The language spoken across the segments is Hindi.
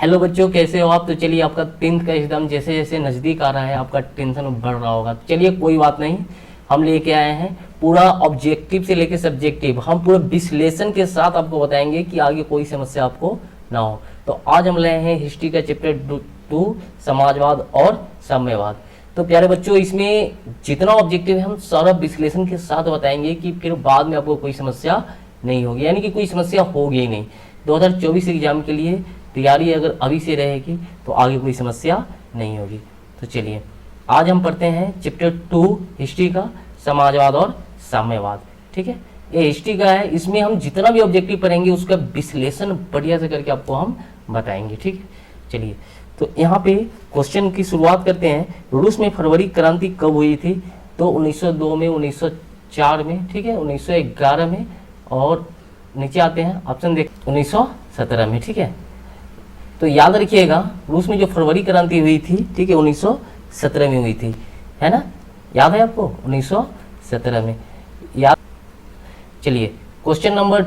हेलो बच्चों, कैसे हो आप। तो चलिए, आपका 10th का एग्जाम जैसे जैसे नज़दीक आ रहा है आपका टेंशन बढ़ रहा होगा। तो चलिए कोई बात नहीं, हम लेके आए हैं पूरा ऑब्जेक्टिव से लेके सब्जेक्टिव, हम पूरे विश्लेषण के साथ आपको बताएंगे कि आगे कोई समस्या आपको ना हो। तो आज हम लाए हैं हिस्ट्री का चैप्टर 2 समाजवाद और साम्यवाद। तो प्यारे बच्चों, इसमें जितना ऑब्जेक्टिव है हम सारा विश्लेषण के साथ बताएंगे कि फिर बाद में आपको कोई समस्या नहीं होगी, यानी कि कोई समस्या होगी ही नहीं। 2024 एग्जाम के लिए तैयारी अगर अभी से रहेगी तो आगे कोई समस्या नहीं होगी। तो चलिए आज हम पढ़ते हैं चैप्टर 2 हिस्ट्री का समाजवाद और साम्यवाद। ठीक है, ये हिस्ट्री का है, इसमें हम जितना भी ऑब्जेक्टिव पढ़ेंगे उसका विश्लेषण बढ़िया से करके आपको हम बताएंगे। ठीक है, चलिए तो यहाँ पे क्वेश्चन की शुरुआत करते हैं। रूस में फरवरी क्रांति कब हुई थी? तो 1902 में, 1904 में, ठीक है, 1911 में, और नीचे आते हैं ऑप्शन देख 1917 में। ठीक है, तो याद रखिएगा रूस में जो फरवरी क्रांति हुई थी, ठीक है, 1917 में हुई थी, है ना, याद है आपको 1917 में याद। चलिए क्वेश्चन नंबर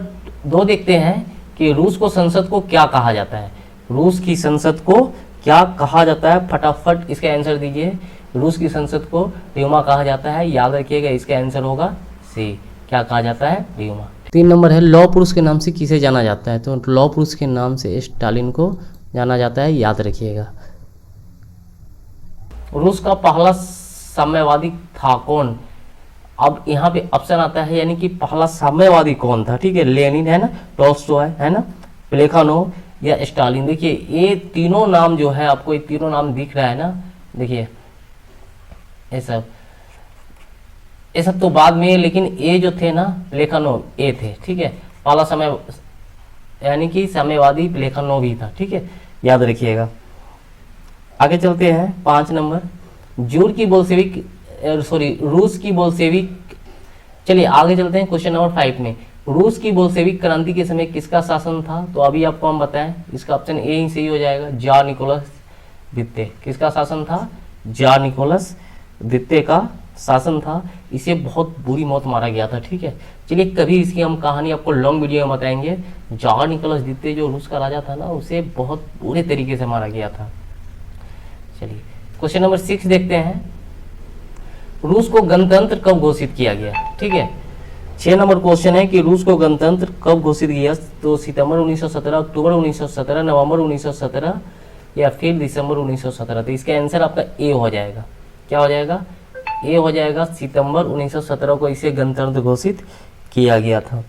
2 देखते हैं कि रूस को संसद को क्या कहा जाता है। रूस की संसद को क्या कहा जाता है? फटाफट इसका आंसर दीजिए। रूस की संसद को ड्यूमा कहा जाता है, याद रखिएगा इसका आंसर होगा सी। क्या कहा जाता है? ड्यूमा। 3 नंबर है, लौह पुरुष के नाम से किसे जाना जाता है? तो लौह पुरुष के नाम से स्टालिन को जाना जाता है, याद रखिएगा। रूस का पहला साम्यवादी था कौन? अब यहाँ पे ऑप्शन आता है, यानी कि पहला साम्यवादी कौन था? ठीक है, लेनिन है ना, टॉल्स्टॉय है ना, प्लेखानोव या स्टालिन। देखिए ये तीनों नाम जो है, आपको ये तीनों नाम दिख रहा है ना, देखिए ये सब तो बाद में, लेकिन ये जो थे ना प्लेखानोव ये थे। ठीक है, पहला समय यानी कि साम्यवादी प्लेखानोव ही था। ठीक है, याद रखिएगा। आगे चलते हैं 5 नंबर, रूस की बोल्शेविक। चलिए आगे चलते हैं क्वेश्चन नंबर 5 में। रूस की बोल्शेविक क्रांति के समय किसका शासन था? तो अभी आपको हम बताएं, इसका ऑप्शन ए ही सही हो जाएगा, जार निकोलस द्वितीय। किसका शासन था? जार निकोलस द्वितीय का शासन था। इसे बहुत बुरी मौत मारा गया था। ठीक है, चलिए कभी इसकी हम कहानी आपको लॉन्ग वीडियो में बताएंगे। जार निकोलस द्वितीय जो रूस का राजा था ना, उसे बहुत बुरे तरीके से मारा गया था। चलिए क्वेश्चन नंबर 6 देखते हैं, रूस को गणतंत्र कब घोषित किया गया? ठीक है, 6 नंबर क्वेश्चन है कि रूस को गणतंत्र कब घोषित किया? तो सितंबर 1917, अक्टूबर 1917, नवंबर 1917 या फिर दिसंबर 1917। तो इसका आंसर आपका ए हो जाएगा। क्या हो जाएगा? ए हो जाएगा, सितंबर 1917 को इसे गणतंत्र घोषित किया गया था।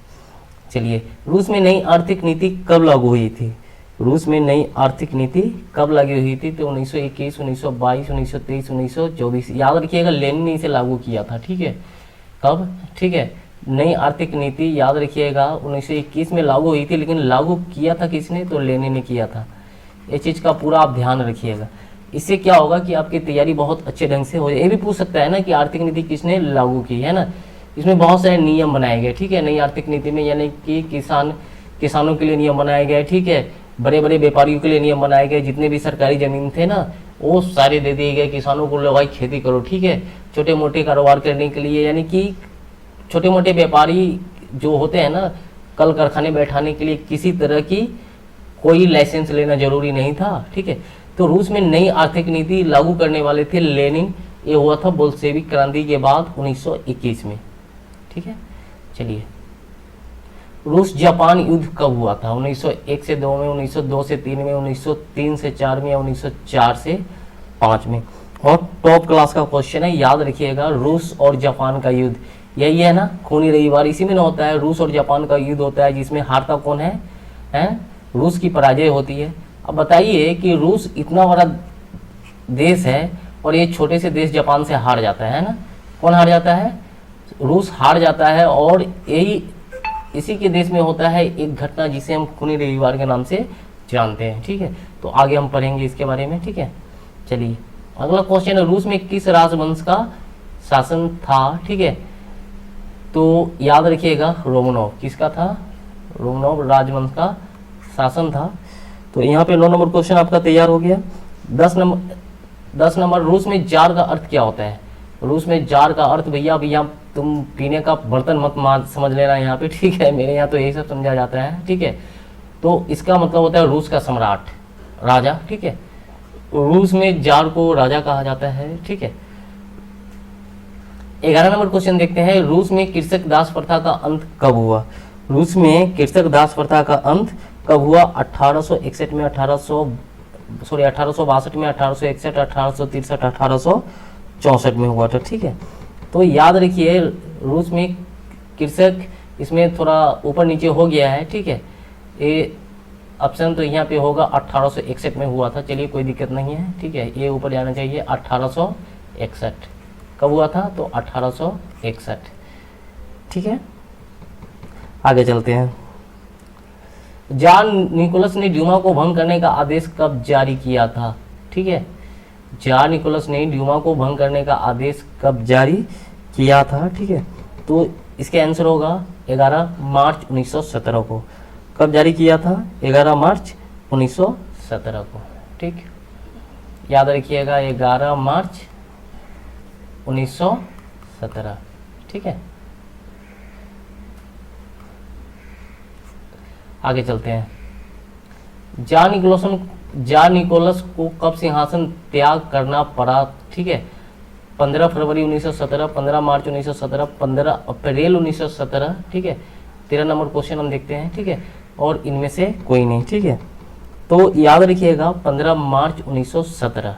चलिए, रूस में नई आर्थिक नीति कब लागू हुई थी? रूस में नई आर्थिक नीति कब लागू हुई थी? तो 1921, 1922, 1923, 1924। याद रखिएगा लेनिन ने इसे लागू किया था। ठीक है, कब? ठीक है, नई आर्थिक नीति याद रखिएगा 1921 में लागू हुई थी, लेकिन लागू किया था किसने? तो लेनिन ने किया था। ये चीज़ का पूरा आप ध्यान रखिएगा। इससे क्या होगा कि आपकी तैयारी बहुत अच्छे ढंग से हो जाए। ये भी पूछ सकता है ना कि आर्थिक नीति किसने लागू की, है ना। इसमें बहुत सारे नियम बनाए गए। ठीक है, नई आर्थिक नीति में, यानी कि किसानों के लिए नियम बनाए गए। ठीक है, बड़े बड़े व्यापारियों के लिए नियम बनाए गए। जितने भी सरकारी जमीन थे ना, वो सारे दे दिए गए किसानों को, लो भाई खेती करो। ठीक है, छोटे मोटे कारोबार करने के लिए, यानी कि छोटे मोटे व्यापारी जो होते हैं ना, कल कारखाने बैठाने के लिए किसी तरह की कोई लाइसेंस लेना जरूरी नहीं था। ठीक है, तो रूस में नई आर्थिक नीति लागू करने वाले थे लेनिन। ये हुआ था बोल्शेविक क्रांति के बाद 1921 में। ठीक है, चलिए रूस जापान युद्ध कब हुआ था? 1901 से 2 में, 1902 से 3 में, 1903 से 4 में या 1904 से 5 में। और टॉप क्लास का क्वेश्चन है, याद रखिएगा, रूस और जापान का युद्ध यही है ना, खूनी रविवार, इसी में ना होता है। रूस और जापान का युद्ध होता है, जिसमें हारता कौन है? रूस की पराजय होती है। अब बताइए कि रूस इतना बड़ा देश है और ये छोटे से देश जापान से हार जाता है ना। कौन हार जाता है? रूस हार जाता है। और यही इसी के देश में होता है एक घटना जिसे हम खूनी रविवार के नाम से जानते हैं। ठीक है, तो आगे हम पढ़ेंगे इसके बारे में। ठीक है, चलिए अगला क्वेश्चन है, रूस में किस राजवंश का शासन था? ठीक है, तो याद रखिएगा रोमनोव। किसका था? रोमनोव राजवंश का शासन था। तो यहाँ पे 9 नंबर क्वेश्चन आपका तैयार हो गया। 10 नंबर, रूस में जार का अर्थ क्या होता है? रूस में जार का अर्थ, भैया तुम पीने का बर्तन मत समझ लेना यहाँ पे। ठीक है, मेरे यहाँ तो यही सब समझा जाता है। ठीक है, तो इसका मतलब होता है रूस का सम्राट। राजा, ठीक है। रूस में जार को राजा कहा जाता है, ठीक है। 11 नंबर क्वेश्चन देखते हैं, रूस में कृषक दास प्रथा का अंत कब हुआ? रूस में कृषक दास प्रथा का अंत कब हुआ? 1861 में, 1862 में, 1861, 1863, 1864 में हुआ था, ठीक है। तो याद रखिए रूस में कृषक, इसमें थोड़ा ऊपर नीचे हो गया है, ठीक है। ये ऑप्शन तो यहाँ पे होगा 1861 में हुआ था, चलिए कोई दिक्कत नहीं है, ठीक है। ये ऊपर जाना चाहिए 1861 कब हुआ था? तो 1861, ठीक है। आगे चलते हैं, जान निकोलस ने ड्यूमा को भंग करने का आदेश कब जारी किया था? ठीक है, जान निकोलस ने ड्यूमा को भंग करने का आदेश कब जारी किया था? ठीक है, तो इसके आंसर होगा 11 मार्च 1917 को। कब जारी किया था? 11 मार्च 1917 को, ठीक। याद रखिएगा 11 मार्च 1917, ठीक है। आगे चलते हैं, जान निकोलस को कब सिंहासन त्याग करना पड़ा? ठीक है, 15 फरवरी 1917, 15 मार्च 1917, 15 अप्रैल 1917, ठीक है। 13 नंबर क्वेश्चन हम देखते हैं, ठीक है, और इनमें से कोई नहीं, ठीक है। तो याद रखिएगा 15 मार्च 1917,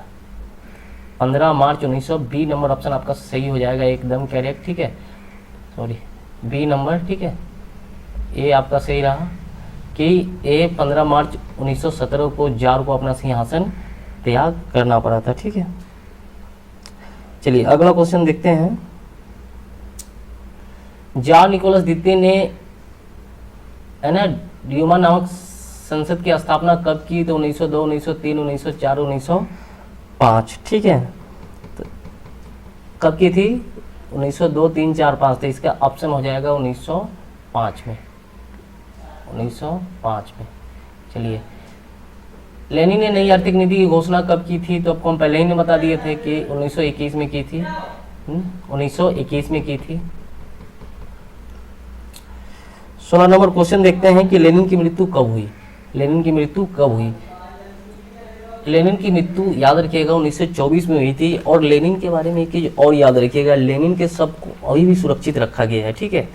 15 मार्च 1900, बी नंबर ऑप्शन आपका सही हो जाएगा, एकदम करेक्ट, ठीक है। सॉरी, बी नंबर, ठीक है, ये आपका सही रहा कि ये 15 मार्च 1917 को जार को अपना सिंहासन त्याग करना पड़ा था, ठीक है। चलिए अगला क्वेश्चन देखते हैं, जार निकोलस द्वितीय ने है ना ड्यूमा नामक संसद की स्थापना कब की? तो 1902, 1903, 1904, 1905, ठीक है। तो कब की थी? 1902, 3, 4, 5, तो इसका ऑप्शन हो जाएगा 1905 में, 1905 में। चलिए, लेनिन ने नई आर्थिक नीति की घोषणा कब की थी? तो आपको हम पहले ही ने बता दिए थे कि 1921 में की थी, 1921 में की थी। 16 नंबर क्वेश्चन देखते हैं कि लेनिन की मृत्यु कब हुई? लेनिन की मृत्यु कब हुई? लेनिन की मृत्यु याद रखिएगा 1924 में हुई थी। और लेनिन के बारे में एक चीज और याद रखिएगा, लेनिन के शव को अभी भी सुरक्षित रखा गया है, ठीक है।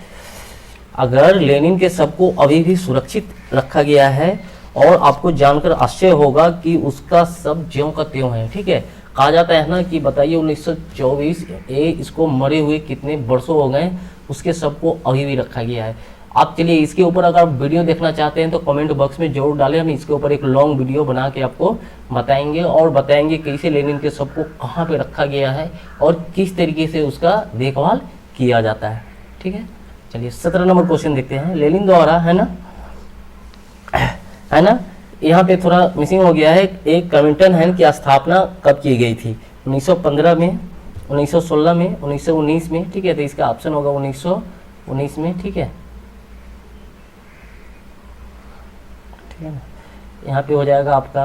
अगर लेनिन के शव को अभी भी सुरक्षित रखा गया है, और आपको जानकर आश्चर्य होगा कि उसका शव ज्यों का त्यों है, ठीक है। कहा जाता है ना कि बताइए 1924 इसको मरे हुए कितने वर्षों हो गए, उसके शव को अभी भी रखा गया है। आप चलिए इसके ऊपर अगर वीडियो देखना चाहते हैं तो कमेंट बॉक्स में जरूर डालें, हम इसके ऊपर एक लॉन्ग वीडियो बना के आपको बताएंगे, और बताएंगे कैसे लेनिन के शव को कहाँ पे रखा गया है और किस तरीके से उसका देखभाल किया जाता है, ठीक है। चलिए 17 नंबर क्वेश्चन देखते हैं, लेनिन द्वारा है ना, यहाँ पे थोड़ा मिसिंग हो गया है, एक कमिंटन है की स्थापना कब की गई थी? 1915 में, 1916 में, 1919 में, ठीक है। तो इसका ऑप्शन होगा 1919 में, ठीक है, ठीक है ना। यहाँ पे हो जाएगा आपका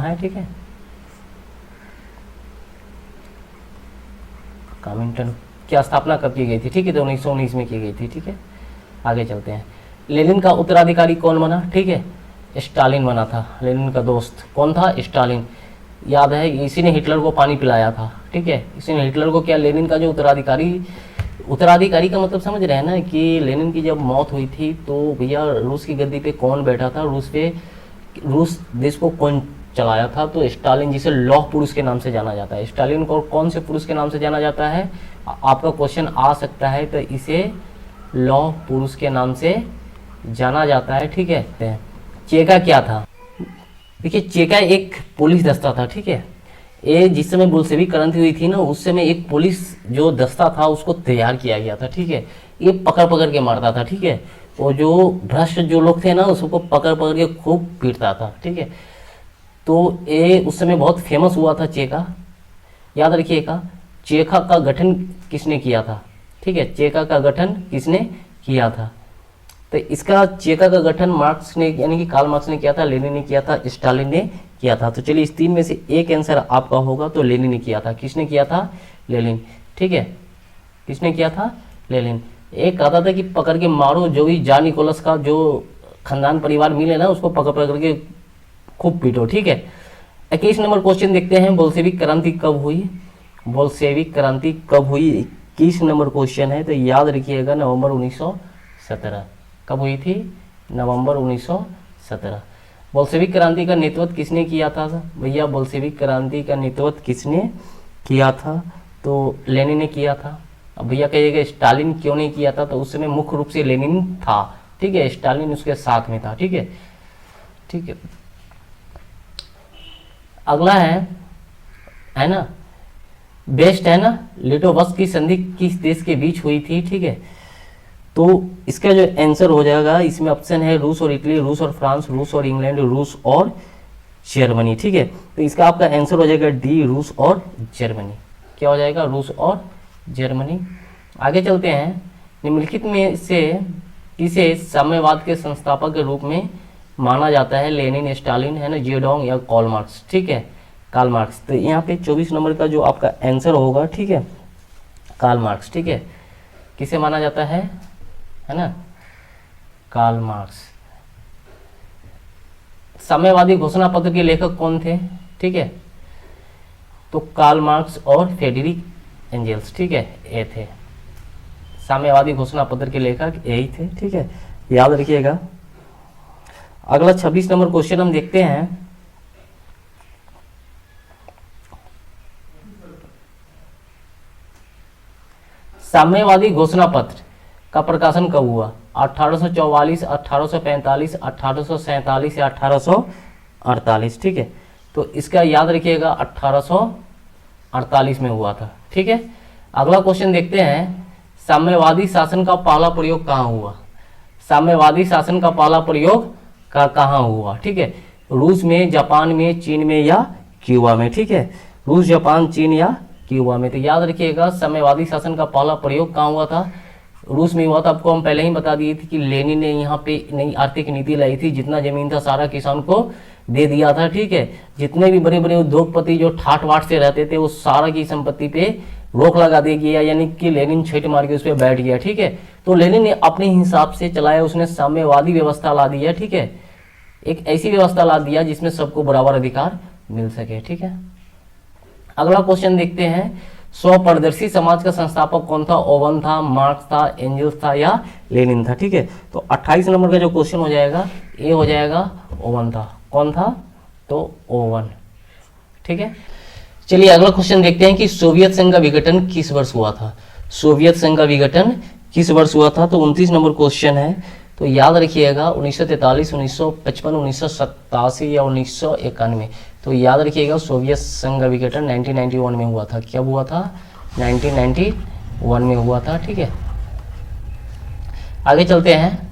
है, ठीक है। कमिंटन की स्थापना कब की गई थी? ठीक है, तो 1919 में की गई थी, ठीक है। आगे चलते हैं, लेनिन का उत्तराधिकारी कौन बना? ठीक है, स्टालिन बना था। लेनिन का दोस्त कौन था? स्टालिन। याद है, इसी ने हिटलर को पानी पिलाया था, ठीक है। इसी ने हिटलर को क्या, लेनिन का जो उत्तराधिकारी का मतलब समझ रहे हैं ना, कि लेनिन की जब मौत हुई थी तो भैया रूस की गद्दी पे कौन बैठा था, रूस देश को कौन चलाया था? तो स्टालिन, जिसे लौह पुरुष के नाम से जाना जाता है। स्टालिन को कौन से पुरुष के नाम से जाना जाता है? आपका क्वेश्चन आ सकता है, तो इसे लौह पुरुष के नाम से जाना जाता है, ठीक है। चेका क्या था? देखिए, चेका एक पुलिस दस्ता था, ठीक है। ये जिस समय बुल्शेविक क्रांति हुई थी ना, उस समय एक पुलिस जो दस्ता था उसको तैयार किया गया था, ठीक है। ये पकड़ पकड़ के मारता था, ठीक है। और जो भ्रष्ट जो लोग थे ना, उसको पकड़ पकड़ के खूब पीटता था, ठीक है। तो ये उस समय बहुत फेमस हुआ था चेका। याद रखिएगा, चेका का गठन किसने किया था? ठीक है, चेका का गठन किसने किया था? तो इसका चेका का गठन मार्क्स ने, यानी कि कार्ल मार्क्स ने किया था, लेनिन ने किया था, स्टालिन ने किया था। तो चलिए इस तीन में से एक आंसर आपका होगा, तो लेनिन ने किया था। किसने किया था? लेनिन, ठीक है। किसने किया था? लेनिन। एक कहता था कि पकड़ के मारो, जो भी जान निकोलस का जो खानदान परिवार मिले ना, उसको पकड़ पकड़ के खूब पीटो, ठीक है। 21 नंबर क्वेश्चन देखते हैं, बोल्शेविक क्रांति कब हुई? बोल्शेविक क्रांति कब हुई? 21 नंबर क्वेश्चन है, तो याद रखिएगा नवंबर 1917। कब हुई थी? नवंबर 1917। बोल्शेविक क्रांति का नेतृत्व किसने किया था भैया? बोल्शेविक क्रांति का नेतृत्व किसने किया था? तो लेनिन ने किया था। अब भैया कहिएगा स्टालिन क्यों नहीं किया था? तो उस समय मुख्य रूप से लेनिन था, ठीक है, स्टालिन उसके साथ में था, ठीक है, ठीक है। अगला है ना, बेस्ट है ना, लिटोवस्क की संधि किस देश के बीच हुई थी? ठीक है, तो इसका जो आंसर हो जाएगा, इसमें ऑप्शन है रूस और इटली, रूस और फ्रांस, रूस और इंग्लैंड, रूस और जर्मनी, ठीक है। तो इसका आपका आंसर हो जाएगा डी, रूस और जर्मनी। क्या हो जाएगा? रूस और जर्मनी। आगे चलते हैं, निम्नलिखित में से किसे साम्यवाद के संस्थापक के रूप में माना जाता है? लेनिन, स्टालिन, है ना, जियोडोंग या कार्ल मार्क्स, ठीक है, कार्ल मार्क्स। तो यहाँ पे 24 नंबर का जो आपका आंसर होगा, ठीक है, कार्ल मार्क्स, ठीक है। किसे माना जाता है ना, कार्ल मार्क्स। साम्यवादी घोषणा पत्र के लेखक कौन थे? ठीक है, तो कार्ल मार्क्स और फ्रेडरिक एंजेल्स, ठीक है, ये थे साम्यवादी घोषणा पत्र के लेखक, यही थे, ठीक है, याद रखिएगा। अगला 26 नंबर क्वेश्चन हम देखते हैं, साम्यवादी घोषणा पत्र का प्रकाशन कब हुआ? 1844, 1845, 1847 या 1848, ठीक है। तो इसका याद रखिएगा 1848 में हुआ था, ठीक है। अगला क्वेश्चन देखते हैं, साम्यवादी शासन का पहला प्रयोग कहाँ हुआ? साम्यवादी शासन का पहला प्रयोग कहाँ हुआ? ठीक है, रूस में, जापान में, चीन में या क्यूबा में, ठीक है, रूस, जापान, चीन या क्यूबा में। तो याद रखिएगा साम्यवादी शासन का पहला प्रयोग कहाँ हुआ था? रूस में हुआ था। आपको हम पहले ही बता दिए थे कि लेनिन ने यहाँ पे नई आर्थिक नीति लाई थी, जितना जमीन था सारा किसान को दे दिया था, ठीक है। जितने भी बड़े बड़े उद्योगपति जो ठाट वाट से रहते थे, वो सारा की संपत्ति पे रोक लगा दे गया, यानी कि लेनिन छेट मार के उस पर बैठ गया, ठीक है। तो लेनिन ने अपने हिसाब से चलाया, उसने साम्यवादी व्यवस्था ला दिया, ठीक है, एक ऐसी व्यवस्था ला दिया जिसमें सबको बराबर अधिकार मिल सके, ठीक है। अगला क्वेश्चन देखते हैं, स्वपारदर्शी समाज का संस्थापक कौन था? ओवन था, मार्क्स था, एंजल्स था या लेनिन था, ठीक है। तो 28 नंबर का जो क्वेश्चन हो जाएगा, ये हो जाएगा ओवन था। कौन था? तो ओवन, ठीक है। चलिए अगला क्वेश्चन देखते हैं कि सोवियत संघ का विघटन किस वर्ष हुआ था? सोवियत संघ का विघटन किस वर्ष हुआ था? तो 29 नंबर क्वेश्चन है, तो याद रखिएगा 1943, 1955, 1987 या 1991। तो याद रखिएगा सोवियत संघ का विघटन 1991 में हुआ था। कब हुआ था? 1991 में हुआ था, ठीक है। आगे चलते हैं,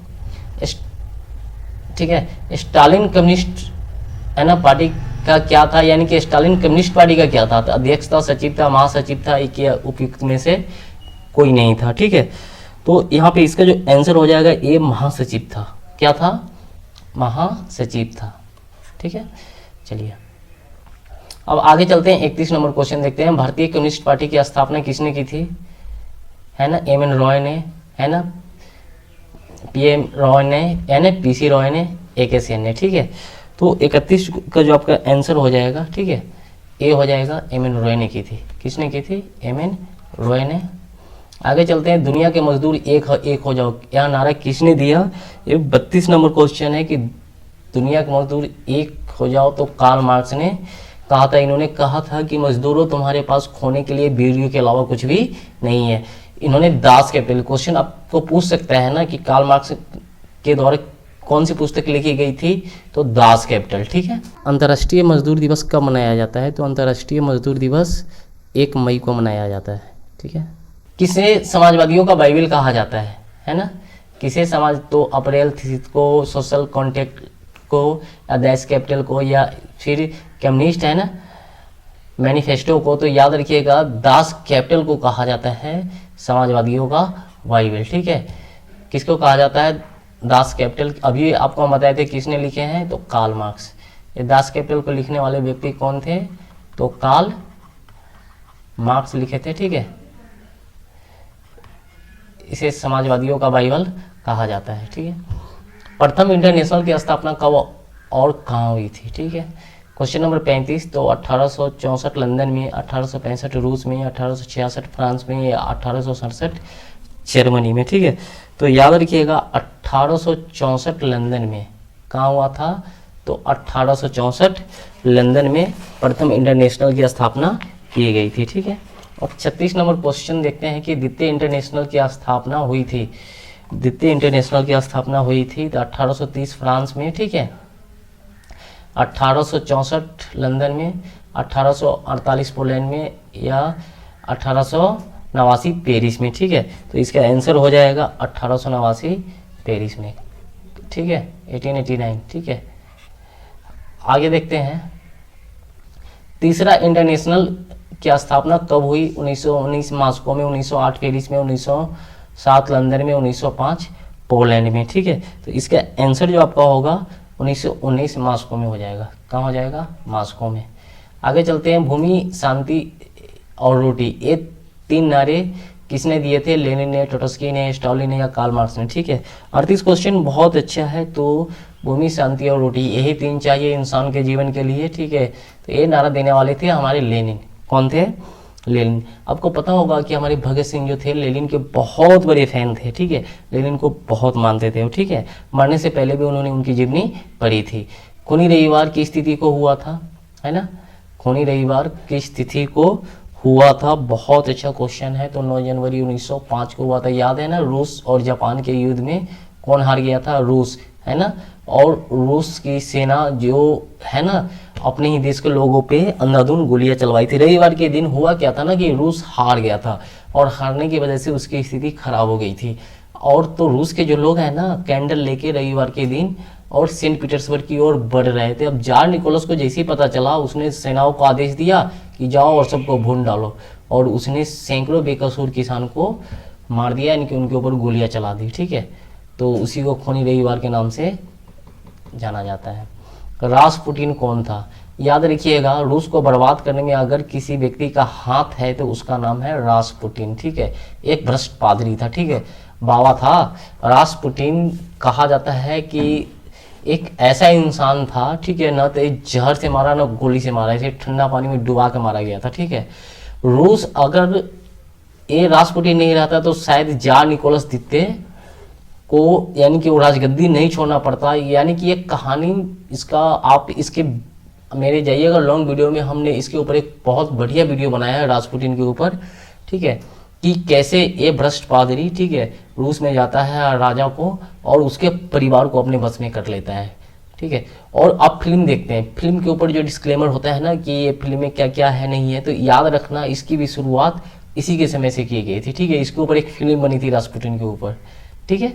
ठीक है, स्टालिन कम्युनिस्ट है ना पार्टी का क्या था? यानी कि स्टालिन कम्युनिस्ट पार्टी का क्या था? तो अध्यक्ष था, सचिव था, महासचिव था, एक या उपयुक्त में से कोई नहीं था, ठीक है। तो यहाँ पे इसका जो आंसर हो जाएगा ये महासचिव था। क्या था? महासचिव था, ठीक है। चलिए अब आगे चलते हैं, 31 नंबर क्वेश्चन देखते हैं, भारतीय कम्युनिस्ट पार्टी की स्थापना किसने की थी? है ना, एम.एन. रॉय ने, है ना, पी.एम. रॉय ने, है ना, पी.सी. रॉय ने, ए.के. सेन ने, ठीक है। तो 31 का जो आपका आंसर हो जाएगा, ठीक है, ये हो जाएगा एम.एन. रॉय ने की थी। किसने की थी? एम.एन. रॉय ने। आगे चलते हैं, दुनिया के मजदूर एक हो जाओ, यह नारा किसने दिया? ये 32 नंबर क्वेश्चन है कि दुनिया के मजदूर एक हो जाओ, तो कार्ल मार्क्स ने कहा था। इन्होंने कहा था कि मजदूरों तुम्हारे पास खोने के लिए वीडियो के अलावा कुछ भी नहीं है। इन्होंने दास कैपिटल, क्वेश्चन आपको पूछ सकता है ना कि कार्ल मार्क्स के द्वारा कौन सी पुस्तक लिखी गई थी? तो दास कैपिटल, ठीक है। अंतर्राष्ट्रीय मजदूर दिवस कब मनाया जाता है? तो अंतर्राष्ट्रीय मजदूर दिवस 1 मई को मनाया जाता है, ठीक है। किसे समाजवादियों का बाइबल कहा जाता है ना? किसे समाज? तो अप्रैल को, सोशल कॉन्ट्रैक्ट को, या दास कैपिटल को, या फिर कम्युनिस्ट है ना मैनिफेस्टो को। तो याद रखिएगा दास कैपिटल को कहा जाता है समाजवादियों का बाइबल, ठीक है। किसको कहा जाता है? Das Kapital. अभी आपको हम बताए थे किसने लिखे हैं? तो कार्ल मार्क्स। ये दास कैपिटल को लिखने वाले व्यक्ति कौन थे? तो कार्ल मार्क्स लिखे थे, ठीक है। इसे समाजवादियों का बाइबल कहा जाता है, ठीक है। प्रथम इंटरनेशनल की स्थापना कब और कहाँ हुई थी? ठीक है, क्वेश्चन नंबर 35, तो 1864 लंदन में, 1865 रूस में, 1866 फ्रांस में या 1867 जर्मनी में। ठीक है, तो याद रखिएगा 1864 लंदन में कहाँ हुआ था? तो 1864 लंदन में प्रथम इंटरनेशनल की स्थापना की गई थी। ठीक है, और 36 नंबर क्वेश्चन देखते हैं कि द्वितीय इंटरनेशनल की स्थापना हुई थी। द्वितीय इंटरनेशनल की स्थापना हुई थी तो 1830 फ्रांस में। ठीक है, 1864 लंदन में, 1848 पोलैंड में या 1889 पेरिस में। ठीक है, तो इसका आंसर हो जाएगा 1889 पेरिस में। ठीक है, 1889। ठीक है, आगे देखते हैं तीसरा इंटरनेशनल की स्थापना कब हुई? 1919 मॉस्को में, 1908 पेरिस में, 1907 लंदन में, 1905 पोलैंड में। ठीक है, तो इसका आंसर जो आपका होगा 1919 मॉस्को में हो जाएगा। कहाँ हो जाएगा? मॉस्को में। आगे चलते हैं, भूमि, शांति और रोटी, ये 3 नारे किसने दिए थे? लेनिन ने, ट्रोट्स्की ने, स्टालिन ने या कार्ल मार्क्स ने। ठीक है, 38 क्वेश्चन बहुत अच्छा है। तो भूमि, शांति और रोटी, यही 3 चाहिए इंसान के जीवन के लिए। ठीक है, तो ये नारा देने वाले थे हमारे लेनिन। कौन थे? लेनिन। आपको पता होगा कि हमारे भगत सिंह जो थे लेनिन के बहुत बड़े फैन थे। ठीक है, लेनिन को बहुत मानते थे। ठीक है, मरने से पहले भी उन्होंने उनकी जीवनी पढ़ी थी। खूनी रविवार की स्थिति को हुआ था, है ना? खूनी रविवार की स्थिति को हुआ था, बहुत अच्छा क्वेश्चन है। तो 9 जनवरी 1905 को हुआ था। याद है ना, रूस और जापान के युद्ध में कौन हार गया था? रूस, है ना? और रूस की सेना जो है ना अपने ही देश के लोगों पे अंधाधुंध गोलियां चलवाई थी। रविवार के दिन हुआ क्या था ना कि रूस हार गया था और हारने की वजह से उसकी स्थिति खराब हो गई थी। और तो रूस के जो लोग हैं ना कैंडल लेके रविवार के दिन और सेंट पीटर्सबर्ग की ओर बढ़ रहे थे। अब जार निकोलस को जैसे ही पता चला उसने सेनाओं को आदेश दिया कि जाओ और सबको भून डालो, और उसने सैकड़ों बेकसूर किसान को मार दिया, यानी कि उनके ऊपर गोलियां चला दी। ठीक है, तो उसी को खूनी रविवार के नाम से जाना जाता है। रासपुटिन कौन था? याद रखिएगा, रूस को बर्बाद करने में अगर किसी व्यक्ति का हाथ है तो उसका नाम है रासपुटिन। ठीक है, एक भ्रष्ट पादरी था। ठीक है, बाबा था। रासपुटिन कहा जाता है कि एक ऐसा इंसान था, ठीक है, न तो जहर से मारा न गोली से मारा, इसे ठंडा पानी में डुबा के मारा गया था। ठीक है, रूस अगर ये रासपुटिन नहीं रहता तो शायद जार निकोलस द्वितीय को, यानी कि वो राजगद्दी नहीं छोड़ना पड़ता। यानी कि एक कहानी, इसका आप इसके मेरे जाइएगा लॉन्ग वीडियो में, हमने इसके ऊपर एक बहुत बढ़िया वीडियो बनाया है रासपुटिन के ऊपर। ठीक है, कि कैसे ये भ्रष्ट पादरी, ठीक है, रूस में जाता है राजा को और उसके परिवार को अपने बस में कर लेता है। ठीक है, और आप फिल्म देखते हैं, फिल्म के ऊपर जो डिस्क्लेमर होता है ना कि ये फिल्म में क्या क्या है नहीं है, तो याद रखना इसकी भी शुरुआत इसी के समय से की गई थी। ठीक है, इसके ऊपर एक फिल्म बनी थी रासपुटिन के ऊपर। ठीक है,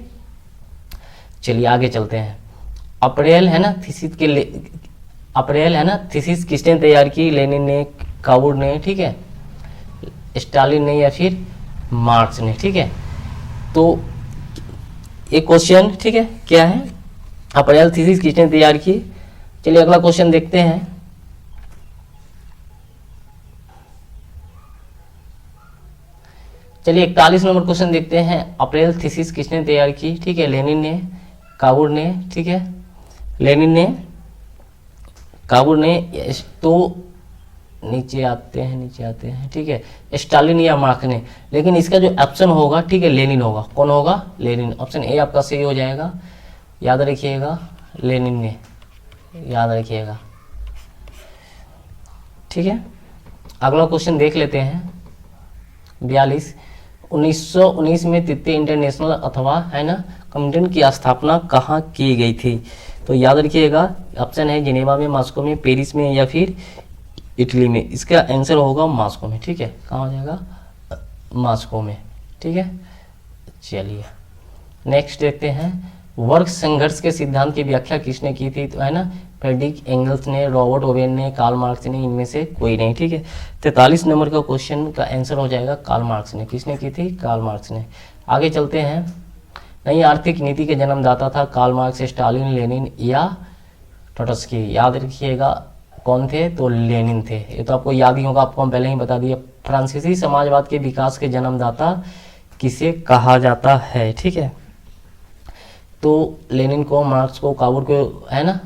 चलिए आगे चलते हैं। अप्रैल है ना थीसिस किसने तैयार की? लेनिन ने, कावुर ने, ठीक है, स्टालिन ने या फिर मार्क्स ने। ठीक है, तो एक क्वेश्चन, ठीक है, क्या है? अप्रैल थीसिस किसने तैयार की? चलिए अगला क्वेश्चन देखते हैं। चलिए 41 नंबर क्वेश्चन देखते हैं। अप्रैल थीसिस किसने तैयार की? ठीक है, लेनिन ने, कावुर ने, ठीक है, लेनिन ने, कावुर ने, तो नीचे आते हैं, ठीक है, स्टालिन या मार्क्स ने। लेकिन इसका जो ऑप्शन होगा, ठीक है, लेनिन होगा। कौन होगा? लेनिन। ऑप्शन ए आपका सही हो जाएगा। याद रखिएगा, लेनिन ने, याद रखिएगा। ठीक है, अगला क्वेश्चन देख लेते हैं। 42, 1919 में तृतीय इंटरनेशनल अथवा, है ना, कमिटन की स्थापना कहाँ की गई थी? तो याद रखिएगा, ऑप्शन है जिनेवा में, मॉस्को में, पेरिस में या फिर इटली में। इसका आंसर होगा मॉस्को में। ठीक है, कहाँ हो जाएगा? मॉस्को में। ठीक है, चलिए नेक्स्ट देखते हैं। वर्ग संघर्ष के सिद्धांत की व्याख्या किसने की थी? तो है ना, फ्रेडरिक एंगल्स ने, रॉबर्ट ओवेन ने, कार्ल मार्क्स ने, इनमें से कोई नहीं। ठीक है, 43 नंबर का क्वेश्चन का आंसर हो जाएगा कार्ल मार्क्स ने। किसने की थी? कार्ल मार्क्स ने। आगे चलते हैं। नई आर्थिक नीति के जन्मदाता था कार्ल मार्क्स, स्टालिन, लेनिन या ट्रोट्स्की? याद रखिएगा कौन थे? तो लेनिन थे। ये तो आपको याद ही होगा, आपको हम पहले ही बता दिया। फ्रांसीसी समाजवाद के विकास के जन्मदाता किसे कहा जाता है? ठीक है, तो लेनिन को, मार्क्स को, काबुर को, है ना,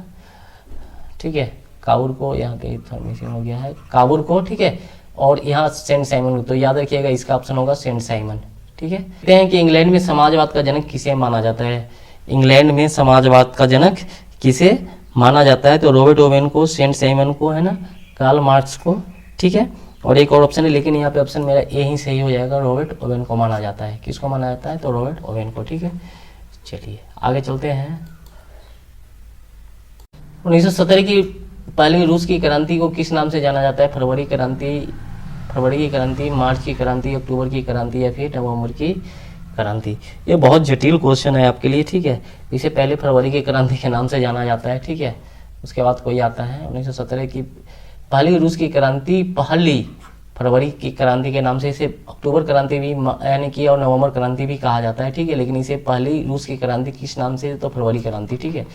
ठीक है, काबुर को, यहाँ पे थोड़ा मिसिंग हो गया है, काबुर को, ठीक है, और यहाँ सेंट साइमन। तो याद रखिएगा इसका ऑप्शन होगा सेंट साइमन, ठीक है। कहते हैं कि इंग्लैंड में समाजवाद का जनक किसे माना जाता है, इंग्लैंड में समाजवाद का जनक किसे माना जाता है, तो रॉबर्ट ओवेन को, सेंट साइमन को, है ना, कार्ल मार्क्स को, ठीक है। और एक और ऑप्शन है, लेकिन यहाँ पे ऑप्शन मेरा ए ही सही हो जाएगा, रॉबर्ट ओवेन को माना जाता है। किसको माना जाता है, तो रॉबर्ट ओवेन को, ठीक है। चलिए आगे चलते हैं। 1917 की पहली रूस की क्रांति को किस नाम से जाना जाता है, फरवरी की क्रांति, मार्च की क्रांति, अक्टूबर की क्रांति, या फिर नवंबर की क्रांति। ये बहुत जटिल क्वेश्चन है आपके लिए, ठीक है। इसे पहले फरवरी की क्रांति के नाम से जाना जाता है, ठीक है। उसके बाद कोई आता है 1917 की पहली रूस की क्रांति, पहली फरवरी की क्रांति के नाम से, इसे अक्टूबर क्रांति भी यानी कि और नवंबर क्रांति भी कहा जाता है, ठीक है। लेकिन इसे पहली रूस की क्रांति किस नाम से, तो फरवरी क्रांति, ठीक है।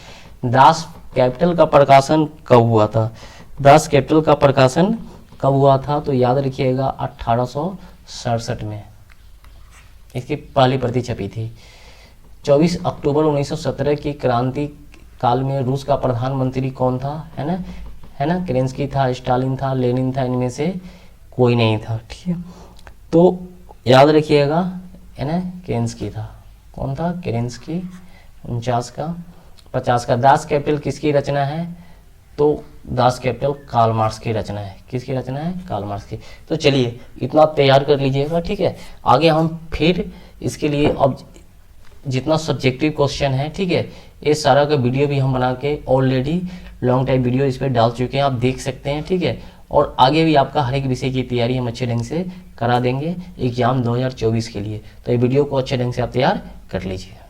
दास कैपिटल का प्रकाशन कब हुआ था, दास कैपिटल का प्रकाशन कब हुआ था, तो याद रखिएगा 1867 में इसकी पहली प्रति छपी थी। 24 अक्टूबर 1917 की क्रांति काल में रूस का प्रधानमंत्री कौन था, है ना, केरेंस्की था, स्टालिन था, लेनिन था, इनमें से कोई नहीं था, ठीक है। तो याद रखिएगा, है ना, केरेंस्की था। कौन था, केरेंस्की। 49 का 50 का दास कैपिटल किसकी रचना है, तो दास कैपिटल कार्ल मार्क्स की रचना है। किसकी रचना है, कार्ल मार्क्स की। तो चलिए इतना तैयार कर लीजिएगा, ठीक है। आगे हम फिर इसके लिए अब जितना सब्जेक्टिव क्वेश्चन है, ठीक है, ये सारा का वीडियो भी हम बना के ऑलरेडी लॉन्ग टाइम वीडियो इस पर डाल चुके हैं, आप देख सकते हैं, ठीक है। और आगे भी आपका हर एक विषय की तैयारी हम अच्छे ढंग से करा देंगे एग्जाम 2024 के लिए। तो ये वीडियो को अच्छे ढंग से आप तैयार कर लीजिए।